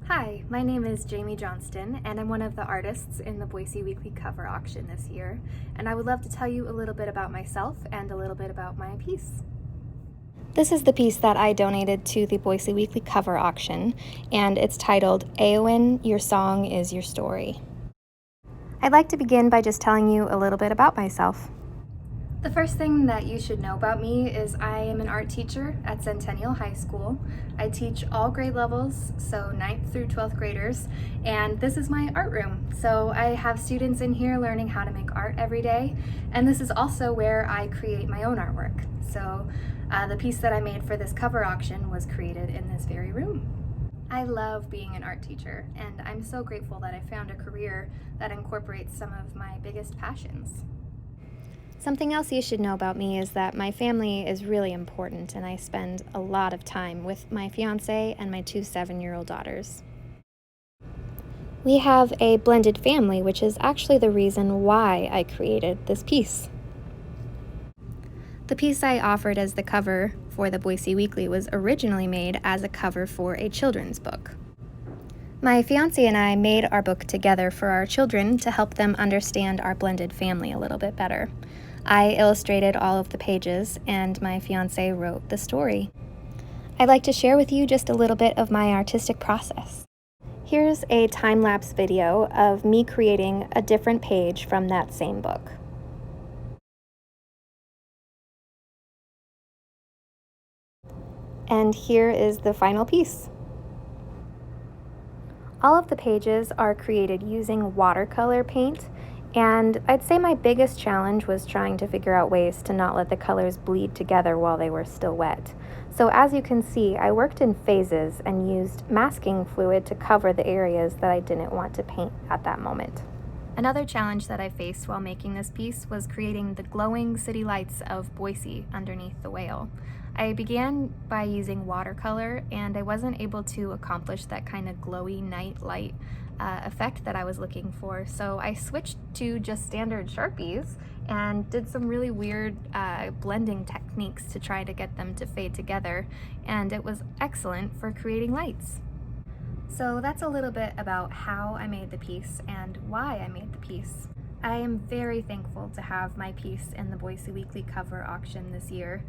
Hi, my name is Jamie Johnston, and I'm one of the artists in the Boise Weekly cover auction this year, and I would love to tell you a little bit about myself and a little bit about my piece. This is the piece that I donated to the Boise Weekly cover auction, and it's titled, "Eowyn, Your Song is Your Story." I'd like to begin by just telling you a little bit about myself. The first thing that you should know about me is I am an art teacher at Centennial High School. I teach all grade levels, so 9th through 12th graders, and this is my art room. So I have students in here learning how to make art every day, and this is also where I create my own artwork. So the piece that I made for this cover auction was created in this very room. I love being an art teacher, and I'm so grateful that I found a career that incorporates some of my biggest passions. Something else you should know about me is that my family is really important, and I spend a lot of time with my fiance and my two 7-year-old daughters. We have a blended family, which is actually the reason why I created this piece. The piece I offered as the cover for the Boise Weekly was originally made as a cover for a children's book. My fiance and I made our book together for our children to help them understand our blended family a little bit better. I illustrated all of the pages, and my fiance wrote the story. I'd like to share with you just a little bit of my artistic process. Here's a time-lapse video of me creating a different page from that same book. And here is the final piece. All of the pages are created using watercolor paint, and I'd say my biggest challenge was trying to figure out ways to not let the colors bleed together while they were still wet. So as you can see, I worked in phases and used masking fluid to cover the areas that I didn't want to paint at that moment. Another challenge that I faced while making this piece was creating the glowing city lights of Boise underneath the whale. I began by using watercolor, and I wasn't able to accomplish that kind of glowy night light effect that I was looking for, so I switched to just standard Sharpies and did some really weird blending techniques to try to get them to fade together, and it was excellent for creating lights. So that's a little bit about how I made the piece and why I made the piece. I am very thankful to have my piece in the Boise Weekly cover auction this year.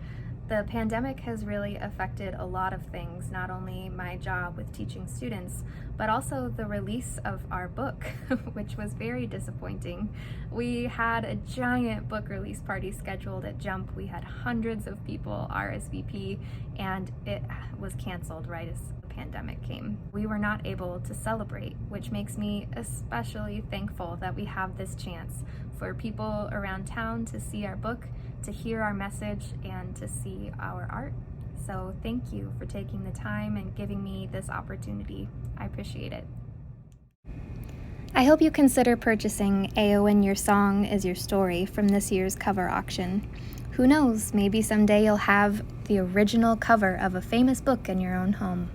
The pandemic has really affected a lot of things, not only my job with teaching students, but also the release of our book, which was very disappointing. We had a giant book release party scheduled at Jump. We had hundreds of people RSVP, and it was canceled right as the pandemic came. We were not able to celebrate, which makes me especially thankful that we have this chance for people around town to see our book, to hear our message, and to see our art. So thank you for taking the time and giving me this opportunity. I appreciate it. I hope you consider purchasing "Eowyn, Your Song is Your Story" from this year's cover auction. Who knows, maybe someday you'll have the original cover of a famous book in your own home.